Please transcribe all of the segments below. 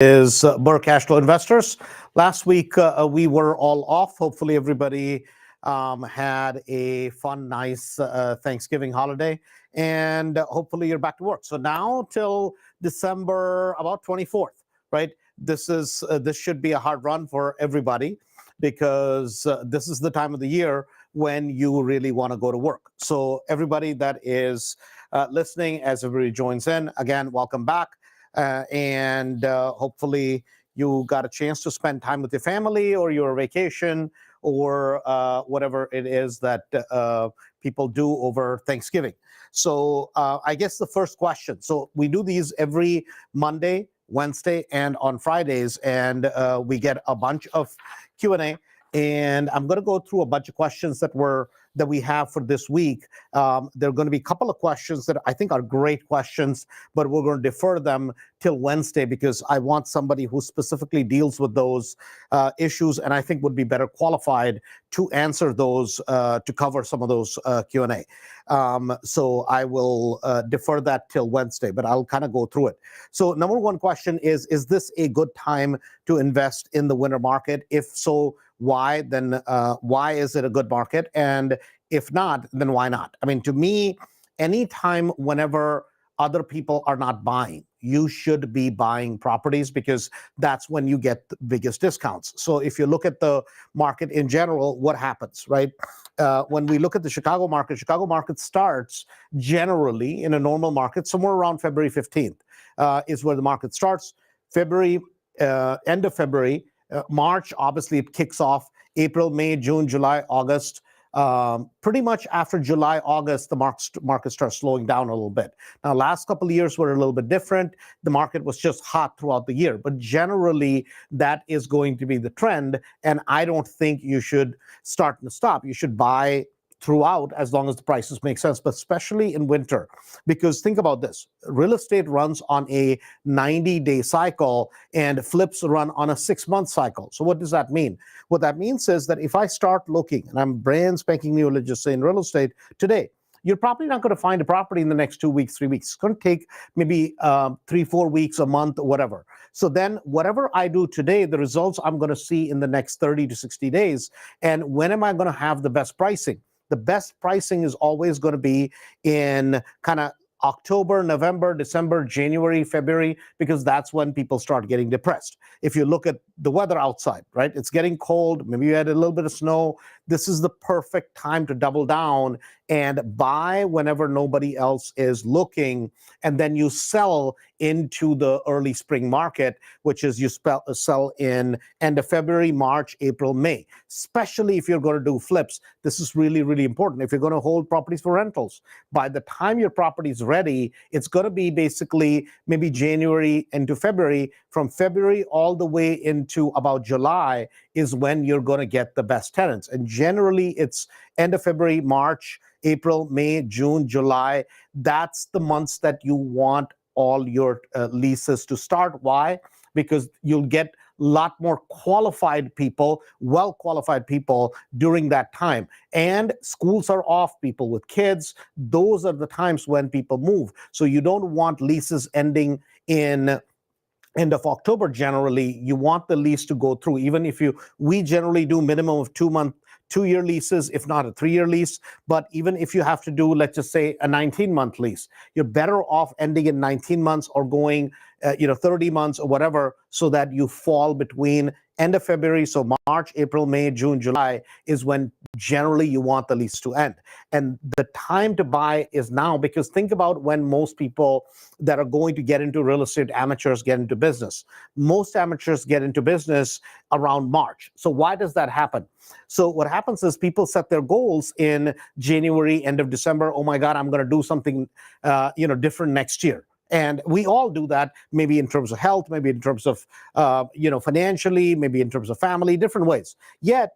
Is Burr Cashflow Investors. Last week we were all off. Hopefully everybody had a fun, nice Thanksgiving holiday, and hopefully you're back to work. So now till December about 24th, right? This should be a hard run for everybody because this is the time of the year when you really want to go to work. So everybody that is listening, as everybody joins in, again, welcome back. And hopefully you got a chance to spend time with your family or your vacation or whatever it is that people do over Thanksgiving. So I guess the first question. So we do these every Monday, Wednesday, and on Fridays, and we get a bunch of Q&A. And I'm going to go through a bunch of questions that we have for this week. There are going to be a couple of questions that I think are great questions, but we're going to defer them till Wednesday because I want somebody who specifically deals with those issues and I think would be better qualified to answer those, to cover some of those Q&A. So I will defer that till Wednesday, but I'll kind of go through it. So number one question is this a good time to invest in the winter market? If so, why? Then why is it a good market? And if not, then why not? I mean, to me, anytime whenever other people are not buying, you should be buying properties because that's when you get the biggest discounts. So if you look at the market in general, what happens, right? When we look at the Chicago market starts generally in a normal market somewhere around February 15th is where the market starts. February, end of February, March, obviously it kicks off. April, May, June, July, August. Pretty much after July, August, the market starts slowing down a little bit. Now, last couple of years were a little bit different. The market was just hot throughout the year, but generally that is going to be the trend. And I don't think you should start and stop. You should buy throughout as long as the prices make sense, but especially in winter. Because think about this, real estate runs on a 90-day cycle and flips run on a 6-month cycle. So what does that mean? What that means is that if I start looking, and I'm brand spanking new, let's just say in real estate today, you're probably not going to find a property in the next 2 weeks, 3 weeks. It's going to take maybe 3-4 weeks, a month, or whatever. So then whatever I do today, the results I'm going to see in the next 30 to 60 days. And when am I going to have the best pricing? The best pricing is always going to be in kind of October, November, December, January, February, because that's when people start getting depressed. If you look at the weather outside, right? It's getting cold. Maybe you had a little bit of snow. This is the perfect time to double down and buy whenever nobody else is looking. And then you sell into the early spring market, which is you sell in end of February, March, April, May. Especially if you're going to do flips. This is really, really important. If you're going to hold properties for rentals, by the time your property is ready, it's going to be basically maybe January into February. From February all the way into about July is when you're going to get the best tenants. And generally it's end of February, March, April, May, June, July. That's the months that you want all your leases to start. Why? Because you'll get a lot more qualified people, well-qualified people during that time. And schools are off, people with kids. Those are the times when people move. So you don't want leases ending in end of October. Generally, you want the lease to go through. Even if we generally do minimum of 2-year leases, if not a 3-year lease. But even if you have to do, let's just say, a 19-month lease, you're better off ending in 19 months or going 30 months or whatever, so that you fall between end of February. So March, April, May, June, July is when generally you want the lease to end. And the time to buy is now, because think about when most people that are going to get into real estate, amateurs, get into business. Most amateurs get into business around March. So why does that happen? So what happens is people set their goals in January, end of December. Oh my God, I'm going to do something different next year. And we all do that, maybe in terms of health, maybe in terms of, financially, maybe in terms of family, different ways. Yet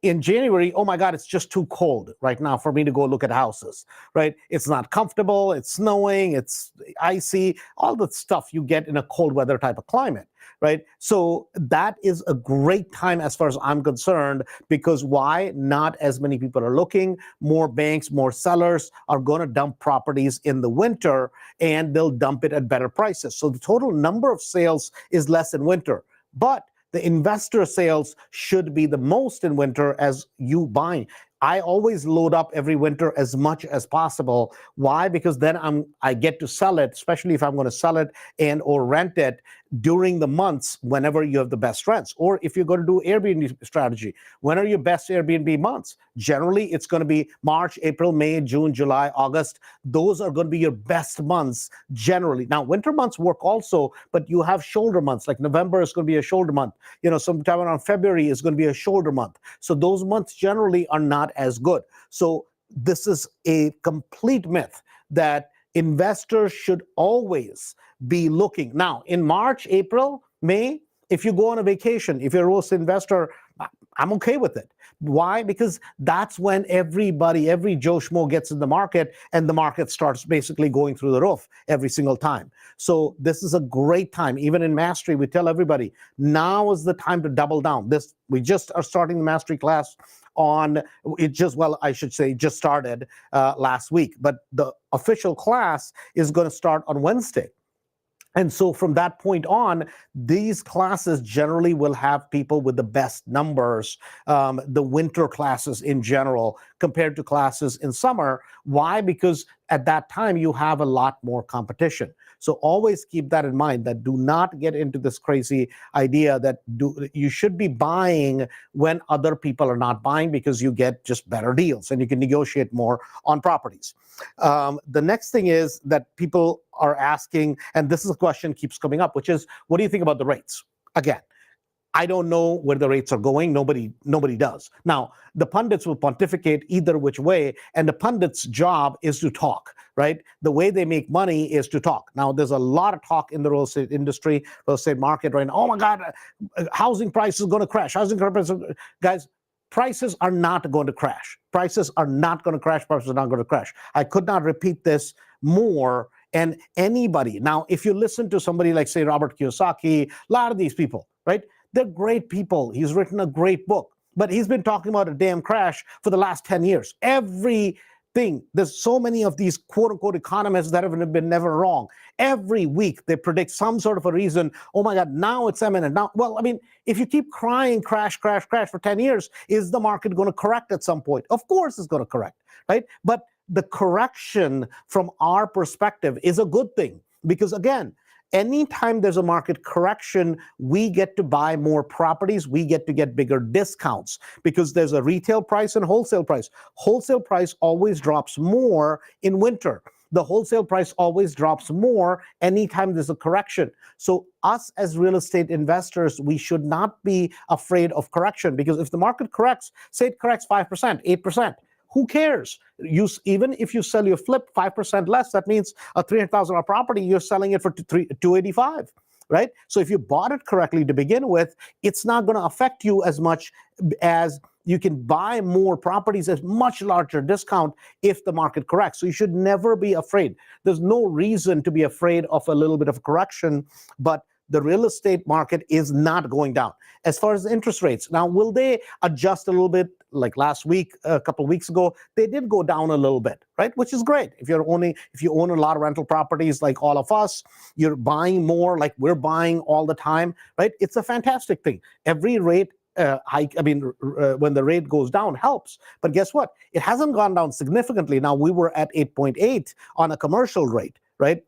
in January, oh my God, it's just too cold right now for me to go look at houses, right? It's not comfortable, it's snowing, it's icy, all the stuff you get in a cold weather type of climate, right? So that is a great time as far as I'm concerned, because why? Not as many people are looking, more banks, more sellers are going to dump properties in the winter, and they'll dump it at better prices. So the total number of sales is less in winter, but the investor sales should be the most in winter as you buying. I always load up every winter as much as possible. Why? Because then I get to sell it, especially if I'm going to sell it and or rent it during the months whenever you have the best rents. Or if you're going to do Airbnb strategy, when are your best Airbnb months? Generally, it's going to be March, April, May, June, July, August. Those are going to be your best months generally. Now, winter months work also, but you have shoulder months. Like November is going to be a shoulder month. Sometime around February is going to be a shoulder month. So those months generally are not as good. So this is a complete myth that investors should always be looking. Now, in March, April, May, if you go on a vacation, if you're a real estate investor, I'm okay with it. Why? Because that's when every Joe Schmo gets in the market, and the market starts basically going through the roof every single time. So this is a great time. Even in Mastery, we tell everybody, now is the time to double down. We just are starting the Mastery class on it just started last week, but the official class is going to start on Wednesday. And so from that point on, these classes generally will have people with the best numbers, the winter classes in general, compared to classes in summer. Why? Because at that time, you have a lot more competition. So always keep that in mind, that do not get into this crazy idea that you should be buying when other people are not buying, because you get just better deals and you can negotiate more on properties. The next thing is that people are asking, and this is a question keeps coming up, which is, what do you think about the rates? Again, I don't know where the rates are going. Nobody does. Now, the pundits will pontificate either which way, and the pundits' job is to talk, right? The way they make money is to talk. Now, there's a lot of talk in the real estate industry, real estate market right now. Oh my God, housing prices are going to crash. Guys, prices are not going to crash. Prices are not going to crash. Prices are not going to crash. I could not repeat this more. And anybody, now, if you listen to somebody like, say, Robert Kiyosaki, a lot of these people, right? They're great people. He's written a great book, but he's been talking about a damn crash for the last 10 years. Everything, there's so many of these quote unquote economists that have been never wrong. Every week they predict some sort of a reason. Oh my God, now it's imminent. Now, well, I mean, if you keep crying crash, crash, crash for 10 years, is the market going to correct at some point? Of course it's going to correct, right? But the correction from our perspective is a good thing, because again, anytime there's a market correction, we get to buy more properties. We get to get bigger discounts, because there's a retail price and wholesale price. Wholesale price always drops more in winter. The wholesale price always drops more anytime there's a correction. So us as real estate investors, we should not be afraid of correction, because if the market corrects, say it corrects 5%, 8%, who cares? Even if you sell your flip 5% less, that means a $300,000 property, you're selling it for $285,000, right? So if you bought it correctly to begin with, it's not going to affect you as much, as you can buy more properties at much larger discount if the market corrects. So you should never be afraid. There's no reason to be afraid of a little bit of correction, but the real estate market is not going down. As far as the interest rates, now, will they adjust a little bit? Like last week, a couple of weeks ago, they did go down a little bit, right? Which is great. If you own a lot of rental properties like all of us, you're buying more like we're buying all the time, right? It's a fantastic thing. Every rate hike, when the rate goes down, helps. But guess what? It hasn't gone down significantly. Now, we were at 8.8 on a commercial rate, right?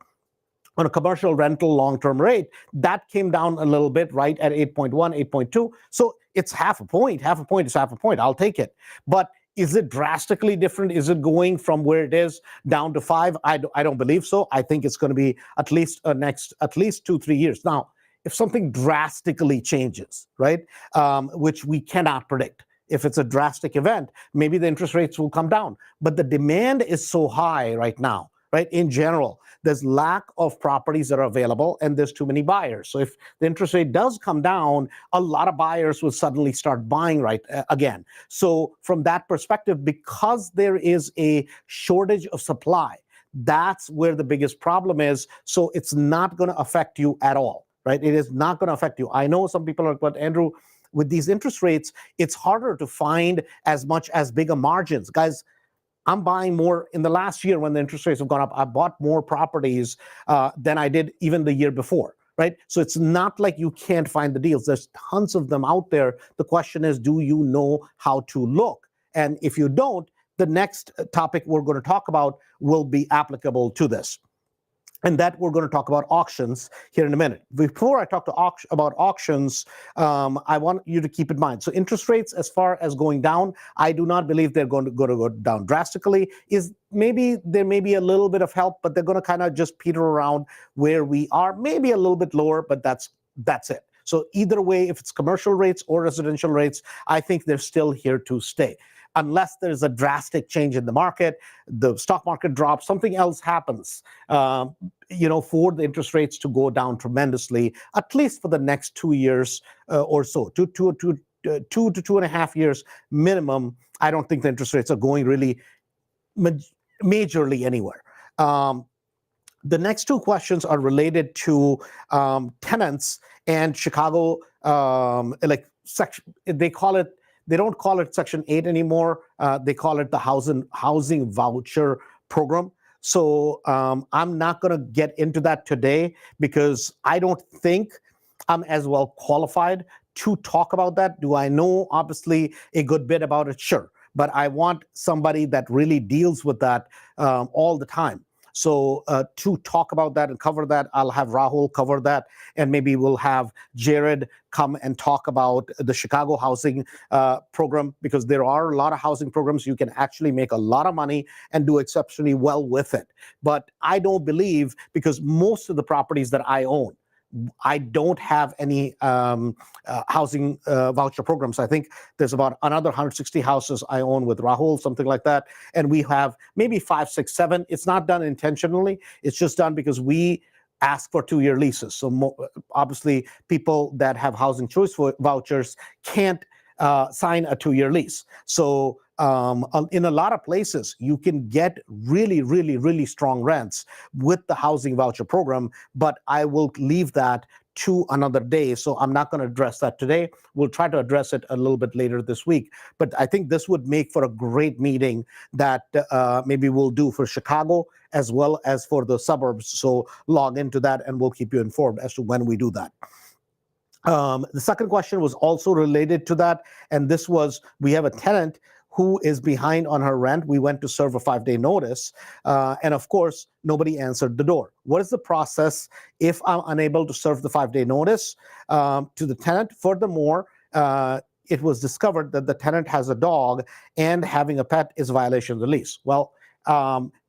On a commercial rental long-term rate, that came down a little bit, right, at 8.1, 8.2. So it's half a point. Half a point is half a point. I'll take it. But is it drastically different? Is it going from where it is down to 5? I don't believe so. I think it's going to be at least 2-3 years. Now, if something drastically changes, right, which we cannot predict, if it's a drastic event, maybe the interest rates will come down. But the demand is so high right now, right? In general, there's lack of properties that are available and there's too many buyers. So if the interest rate does come down, a lot of buyers will suddenly start buying again. So from that perspective, because there is a shortage of supply, that's where the biggest problem is. So it's not going to affect you at all, right? It is not going to affect you. I know some people are, but Andrew, with these interest rates, it's harder to find as big a margins. Guys, I'm buying more in the last year when the interest rates have gone up. I bought more properties than I did even the year before, right? So it's not like you can't find the deals. There's tons of them out there. The question is, do you know how to look? And if you don't, the next topic we're going to talk about will be applicable to this. And that we're going to talk about auctions here in a minute. Before I talk about auctions, I want you to keep in mind. So interest rates, as far as going down, I do not believe they're going to go down drastically. There may be a little bit of help, but they're going to kind of just peter around where we are, maybe a little bit lower, but that's it. So either way, if it's commercial rates or residential rates, I think they're still here to stay. Unless there's a drastic change in the market, the stock market drops, something else happens, for the interest rates to go down tremendously, at least for the next 2 years or so, 2 to 2.5 years minimum. I don't think the interest rates are going really majorly anywhere. The next two questions are related to tenants and Chicago, they don't call it Section 8 anymore. They call it the housing voucher program. So I'm not going to get into that today because I don't think I'm as well qualified to talk about that. Do I know, obviously, a good bit about it? Sure. But I want somebody that really deals with that all the time. So to talk about that and cover that, I'll have Rahul cover that, and maybe we'll have Jared come and talk about the Chicago housing program, because there are a lot of housing programs. You can actually make a lot of money and do exceptionally well with it. But I don't believe, because most of the properties that I own, I don't have any housing voucher programs. I think there's about another 160 houses I own with Rahul, something like that. And we have maybe 5, 6, 7. It's not done intentionally. It's just done because we ask for 2-year leases. So obviously, people that have housing choice vouchers can't sign a 2-year lease. So in a lot of places, you can get really, really, really strong rents with the housing voucher program, but I will leave that to another day. So I'm not going to address that today. We'll try to address it a little bit later this week. But I think this would make for a great meeting that maybe we'll do for Chicago as well as for the suburbs. So log into that and we'll keep you informed as to when we do that. The second question was also related to that. And this was, we have a tenant who is behind on her rent. We went to serve a 5-day notice. And of course, nobody answered the door. What is the process if I'm unable to serve the 5-day notice to the tenant? Furthermore, it was discovered that the tenant has a dog and having a pet is a violation of the lease. Well,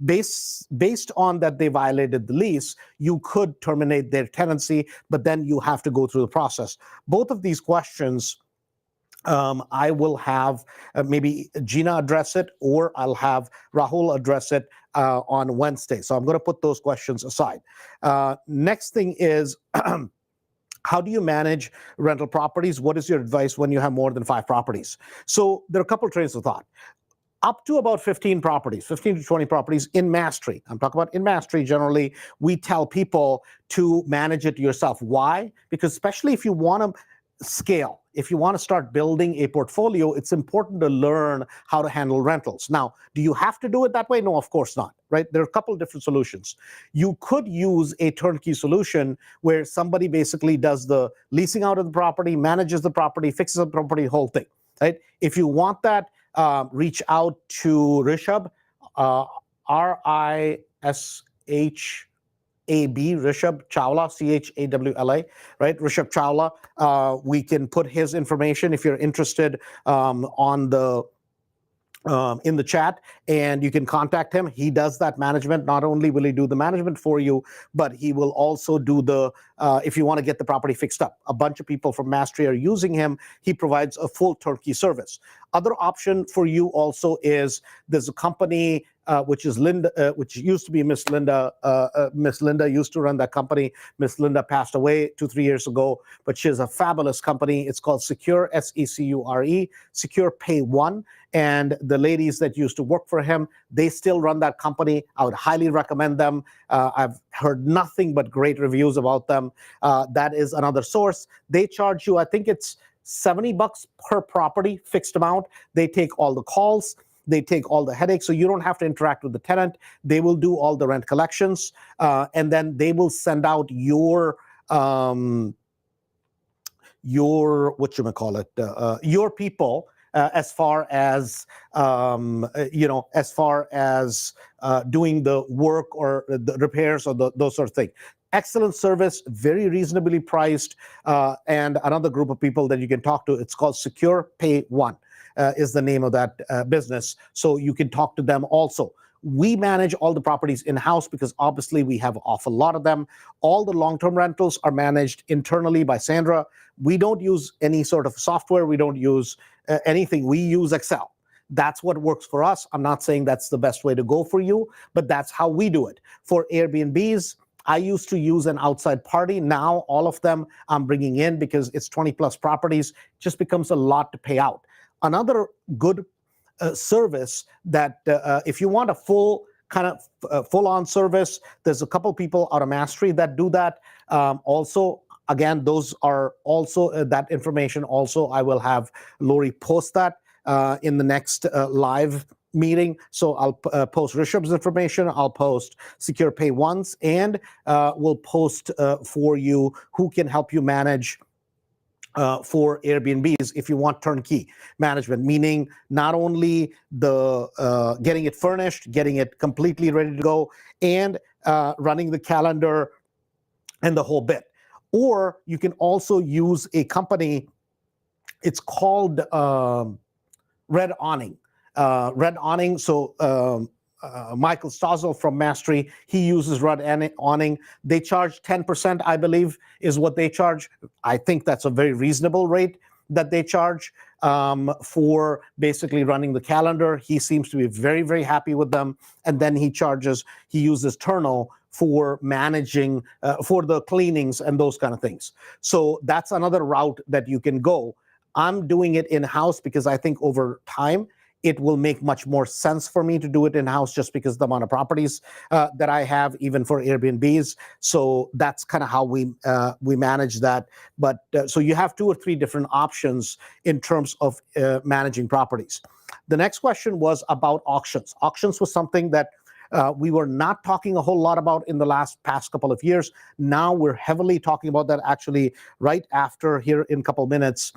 based on that they violated the lease, you could terminate their tenancy, but then you have to go through the process. Both of these questions, I will have maybe Gina address it, or I'll have Rahul address it on Wednesday. So I'm going to put those questions aside. Next thing is, how do you manage rental properties? What is your advice when you have more than 5 properties? So there are a couple of trains of thought. Up to about 15 properties, 15 to 20 properties in Mastery. I'm talking about in Mastery. Generally, we tell people to manage it yourself. Why? Because especially if you want to scale, if you want to start building a portfolio, it's important to learn how to handle rentals. Now, do you have to do it that way? No, of course not, right? There are a couple of different solutions. You could use a turnkey solution where somebody basically does the leasing out of the property, manages the property, fixes the property, whole thing, right? If you want that, reach out to Rishabh, Rishab, Rishabh Chawla, Chawla, right? Rishabh Chawla. We can put his information if you're interested in the chat, and you can contact him. He does that management. Not only will he do the management for you, but he will also do the, if you want to get the property fixed up. A bunch of people from Mastery are using him. He provides a full turnkey service. Other option for you also is there's a company which is Linda, which used to be Miss Linda. Miss Linda used to run that company. Miss Linda passed away 2-3 years ago, but she has a fabulous company. It's called Secure, SECURE, Secure Pay One. And the ladies that used to work for him, they still run that company. I would highly recommend them. I've heard nothing but great reviews about them. That is another source. They charge you, I think it's $70 per property, fixed amount. They take all the calls. They take all the headaches, so you don't have to interact with the tenant. They will do all the rent collections, and then they will send out your your people as far as doing the work or the repairs or those sort of things. Excellent service, very reasonably priced, and another group of people that you can talk to. It's called Secure Pay One. Is the name of that business. So you can talk to them also. We manage all the properties in-house because obviously we have an awful lot of them. All the long-term rentals are managed internally by Sandra. We don't use any sort of software. We don't use anything. We use Excel. That's what works for us. I'm not saying that's the best way to go for you, but that's how we do it. For Airbnbs, I used to use an outside party. Now all of them I'm bringing in because it's 20 plus properties. It just becomes a lot to pay out. Another good service that if you want a full kind of full-on service, there's a couple people out of Mastery that do that. Also, again, those are also that information. Also, I will have Lori post that in the next live meeting. So I'll post Rishabh's information. I'll post Secure Pay One's, and we'll post for you who can help you manage for Airbnbs if you want turnkey management, meaning not only the getting it furnished, getting it completely ready to go, and running the calendar and the whole bit. Or you can also use a company, it's called Red Awning. Red Awning, so Michael Stossel from Mastery, he uses Red Awning. They charge 10%, I believe, is what they charge. I think that's a very reasonable rate that they charge for basically running the calendar. He seems to be very, very happy with them. And then he uses Turno for managing, for the cleanings and those kind of things. So that's another route that you can go. I'm doing it in-house because I think over time, it will make much more sense for me to do it in-house just because of the amount of properties that I have, even for Airbnbs. So that's kind of how we manage that. But so you have 2 or 3 different options in terms of managing properties. The next question was about auctions. Auctions was something that we were not talking a whole lot about in the past couple of years. Now we're heavily talking about that actually right after here in a couple minutes,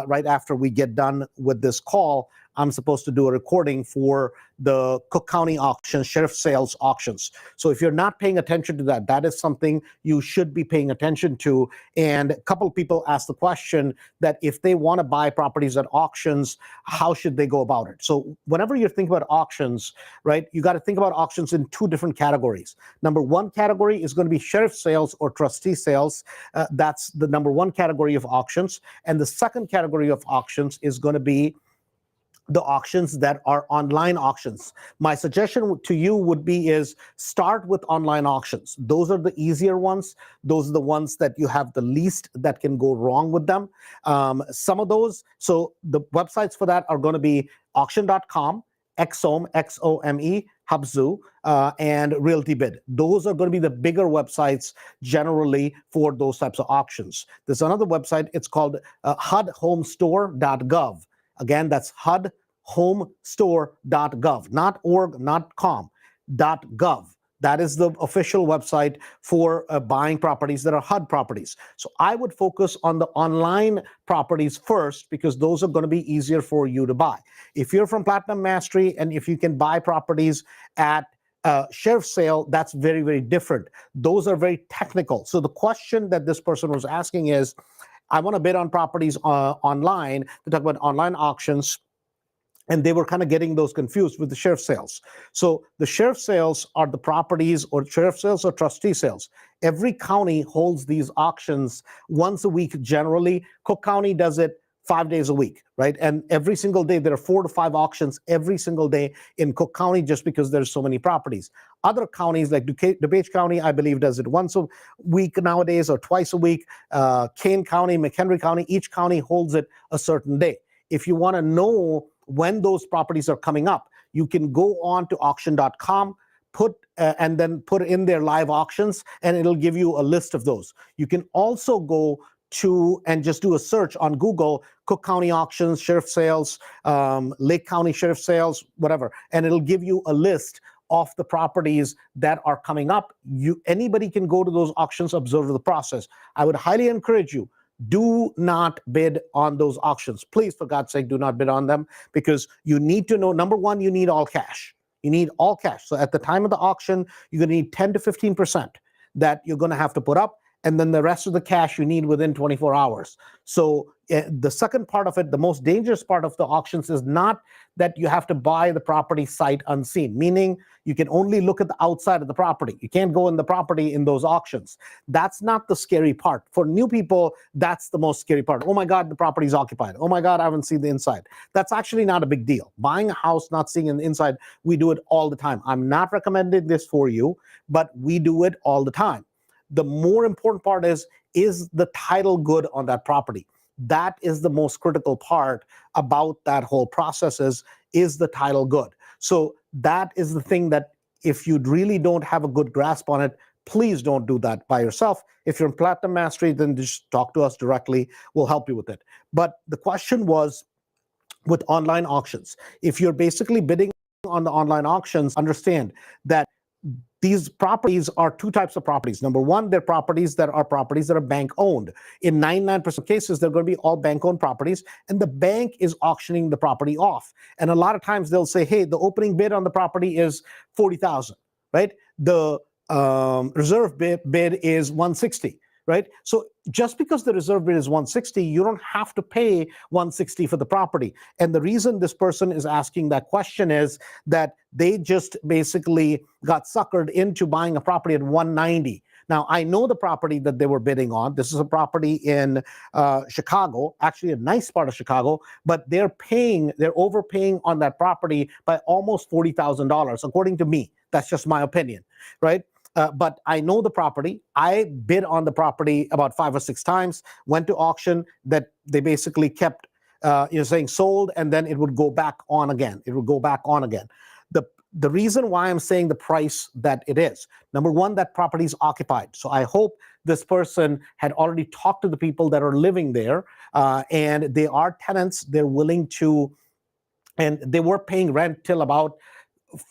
right after we get done with this call. I'm supposed to do a recording for the Cook County auctions, sheriff sales auctions. So if you're not paying attention to that, that is something you should be paying attention to. And a couple of people asked the question that if they want to buy properties at auctions, how should they go about it? So whenever you think about auctions, right, you got to think about auctions in 2 different categories. Number 1 category is going to be sheriff sales or trustee sales. That's the number 1 category of auctions. And the second category of auctions is going to be the auctions that are online auctions. My suggestion to you would be is start with online auctions. Those are the easier ones. Those are the ones that you have the least that can go wrong with them. Some of those, so the websites for that are going to be auction.com, Xome, Xome, Hubzu, and RealtyBid. Those are going to be the bigger websites generally for those types of auctions. There's another website, it's called HUDHomestore.gov. Again, that's HUDHomestore.gov, not org, not com, .gov. That is the official website for buying properties that are HUD properties. So I would focus on the online properties first because those are going to be easier for you to buy. If you're from Platinum Mastery and if you can buy properties at sheriff sale, that's very, very different. Those are very technical. So the question that this person was asking is, I want to bid on properties online, to talk about online auctions, and they were kind of getting those confused with the sheriff sales. So the sheriff sales are the properties, or sheriff sales or trustee sales. Every county holds these auctions once a week generally. Cook County does it 5 days a week, right? And every single day, there are 4 to 5 auctions every single day in Cook County just because there's so many properties. Other counties like DuPage County, I believe, does it once a week nowadays or twice a week. Kane County, McHenry County, each county holds it a certain day. If you want to know when those properties are coming up, you can go on to auction.com, and then put in their live auctions, and it'll give you a list of those. You can also go to and just do a search on Google, Cook County auctions, sheriff sales, Lake County sheriff sales, whatever, and it'll give you a list of the properties that are coming up. Anybody can go to those auctions, observe the process. I would highly encourage you, do not bid on those auctions. Please, for God's sake, do not bid on them, because you need to know, number one, you need all cash. You need all cash. So at the time of the auction, you're going to need 10 to 15% that you're going to have to put up. And then the rest of the cash you need within 24 hours. So the second part of it, the most dangerous part of the auctions, is not that you have to buy the property sight unseen, meaning you can only look at the outside of the property. You can't go in the property in those auctions. That's not the scary part. For new people, that's the most scary part. Oh my God, the property's occupied. Oh my God, I haven't seen the inside. That's actually not a big deal. Buying a house, not seeing the inside, we do it all the time. I'm not recommending this for you, but we do it all the time. The more important part is the title good on that property? That is the most critical part about that whole process, is the title good? So that is the thing that if you really don't have a good grasp on it, please don't do that by yourself. If you're in Platinum Mastery, then just talk to us directly. We'll help you with it. But the question was with online auctions. If you're basically bidding on the online auctions, understand that these properties are two types of properties. Number one, they're properties that are bank owned. In 99% of cases, they're going to be all bank owned properties, and the bank is auctioning the property off. And a lot of times they'll say, hey, the opening bid on the property is $40,000, right? The reserve bid is $160. Right? So just because the reserve bid is $160, you don't have to pay $160 for the property. And the reason this person is asking that question is that they just basically got suckered into buying a property at $190. Now, I know the property that they were bidding on. This is a property in Chicago, actually a nice part of Chicago, but they're overpaying on that property by almost $40,000, according to me. That's just my opinion, right? But I know the property. I bid on the property about 5 or 6 times, went to auction, that they basically kept saying sold, and then it would go back on again. The reason why I'm saying the price that it is, number one, that property is occupied. So I hope this person had already talked to the people that are living there, and they are tenants. They're willing to, and they were paying rent till about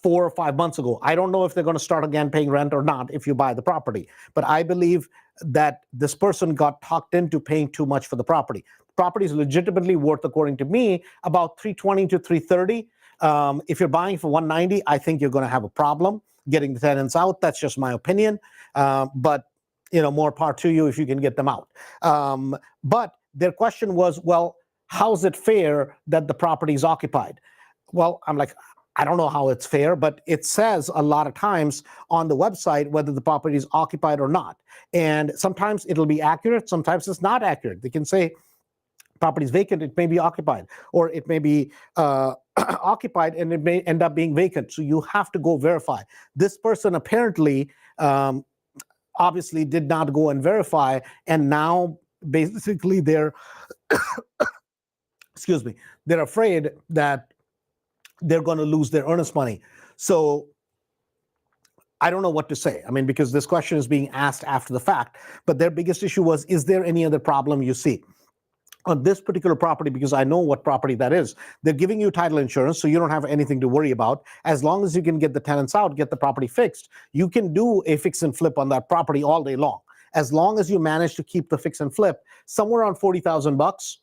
4 or 5 months ago. I don't know if they're going to start again paying rent or not if you buy the property, but I believe that this person got talked into paying too much for the property. The property is legitimately worth, according to me, about $320 to $330. If you're buying for $190, I think you're going to have a problem getting the tenants out. That's just my opinion. But more power to you if you can get them out. But their question was, well, how's it fair that the property is occupied? Well, I'm like, I don't know how it's fair, but it says a lot of times on the website whether the property is occupied or not. And sometimes it'll be accurate, sometimes it's not accurate. They can say property is vacant, it may be occupied, or it may be occupied and it may end up being vacant. So you have to go verify. This person apparently, obviously did not go and verify, and now basically they're, excuse me, they're afraid that they're going to lose their earnest money. So I don't know what to say. I mean, because this question is being asked after the fact, but their biggest issue was, is there any other problem you see on this particular property? Because I know what property that is. They're giving you title insurance, so you don't have anything to worry about. As long as you can get the tenants out, get the property fixed, you can do a fix and flip on that property all day long. As long as you manage to keep the fix and flip somewhere around $40,000,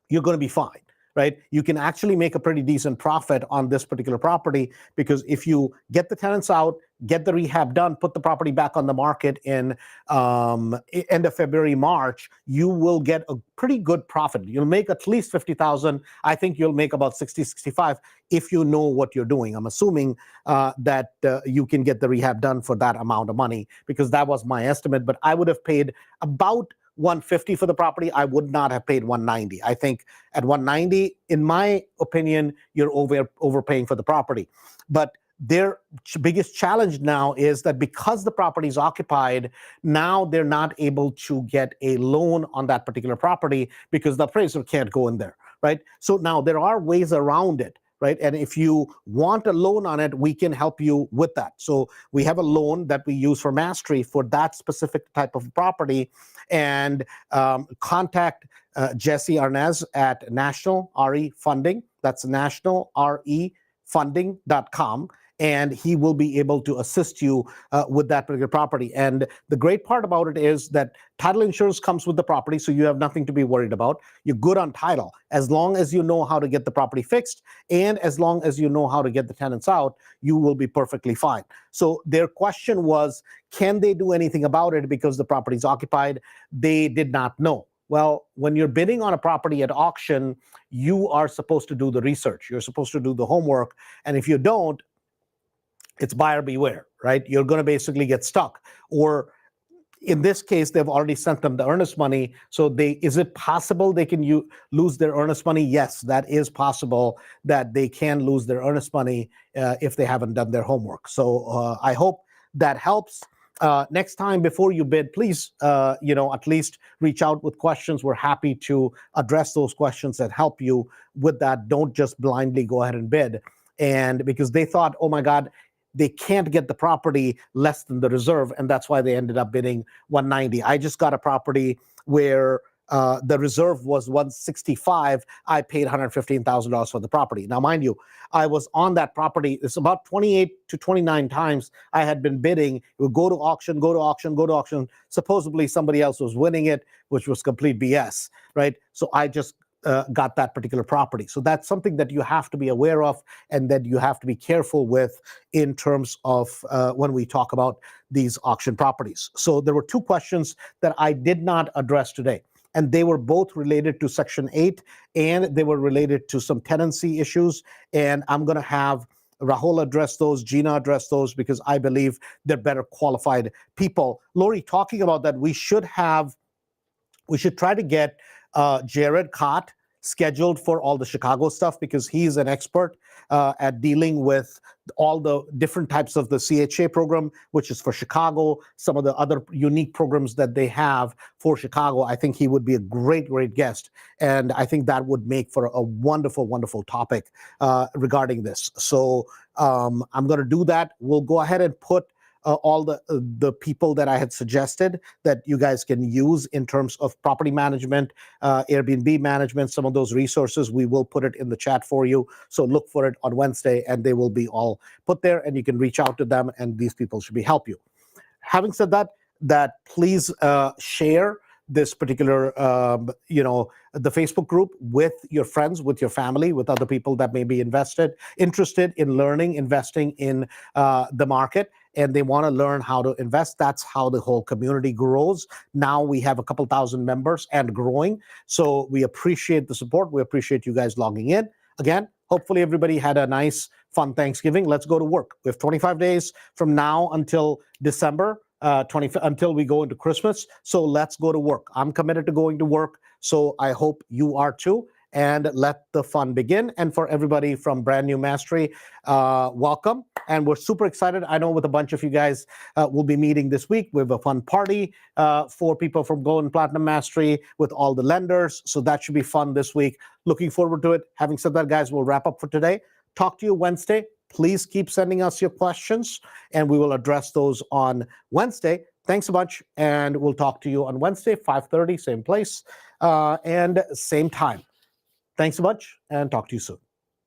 you're going to be fine. Right? You can actually make a pretty decent profit on this particular property, because if you get the tenants out, get the rehab done, put the property back on the market in end of February, March, you will get a pretty good profit. You'll make at least $50,000. I think you'll make about 60, 65 if you know what you're doing. I'm assuming that you can get the rehab done for that amount of money, because that was my estimate. But I would have paid about 150 for the property, I would not have paid 190. I think at 190, in my opinion, you're overpaying for the property. But their biggest challenge now is that because the property is occupied, now they're not able to get a loan on that particular property because the appraiser can't go in there, right? So now there are ways around it, right? And if you want a loan on it, we can help you with that. So we have a loan that we use for Mastery for that specific type of property. And contact Jesse Arnaz at National RE Funding. That's nationalrefunding.com. And he will be able to assist you with that particular property. And the great part about it is that title insurance comes with the property, so you have nothing to be worried about. You're good on title. As long as you know how to get the property fixed, and as long as you know how to get the tenants out, you will be perfectly fine. So their question was, can they do anything about it because the property is occupied? They did not know. Well, when you're bidding on a property at auction, you are supposed to do the research. You're supposed to do the homework. And if you don't, it's buyer beware, right? You're going to basically get stuck. Or in this case, they've already sent them the earnest money. So is it possible they can lose their earnest money? Yes, that is possible that they can lose their earnest money if they haven't done their homework. So I hope that helps. Next time before you bid, please, at least reach out with questions. We're happy to address those questions and help you with that. Don't just blindly go ahead and bid. And because they thought, oh my God, they can't get the property less than the reserve, and that's why they ended up bidding 190. I just got a property where the reserve was 165. I paid $115,000 for the property. Now, mind you, I was on that property. It's about 28 to 29 times I had been bidding. It would go to auction, go to auction, go to auction. Supposedly somebody else was winning it, which was complete BS, right? So I just got that particular property. So that's something that you have to be aware of and that you have to be careful with in terms of when we talk about these auction properties. So there were two questions that I did not address today, and they were both related to Section 8 and they were related to some tenancy issues. And I'm going to have Rahul address those, Gina address those, because I believe they're better qualified people. Lori, talking about that, we should try to get Jared Cott scheduled for all the Chicago stuff, because he's an expert at dealing with all the different types of the CHA program, which is for Chicago, some of the other unique programs that they have for Chicago. I think he would be a great guest. And I think that would make for a wonderful, wonderful topic regarding this. So I'm going to do that. We'll go ahead and put all the people that I had suggested that you guys can use in terms of property management, Airbnb management, some of those resources. We will put it in the chat for you. So look for it on Wednesday, and they will be all put there, and you can reach out to them, and these people should help you. Having said that please share this particular, the Facebook group with your friends, with your family, with other people that may be interested in learning, investing in the market, and they want to learn how to invest. That's how the whole community grows. Now we have a couple thousand members and growing. So we appreciate the support. We appreciate you guys logging in. Again, hopefully everybody had a nice, fun Thanksgiving. Let's go to work. We have 25 days from now until December. Until we go into Christmas. So let's go to work. I'm committed to going to work. So I hope you are too. And let the fun begin. And for everybody from Brand New Mastery, welcome. And we're super excited. I know with a bunch of you guys, we'll be meeting this week. We have a fun party for people from Gold and Platinum Mastery with all the lenders. So that should be fun this week. Looking forward to it. Having said that, guys, we'll wrap up for today. Talk to you Wednesday. Please keep sending us your questions, and we will address those on Wednesday. Thanks a bunch, and we'll talk to you on Wednesday, 5:30, same place, and same time. Thanks a bunch, and talk to you soon.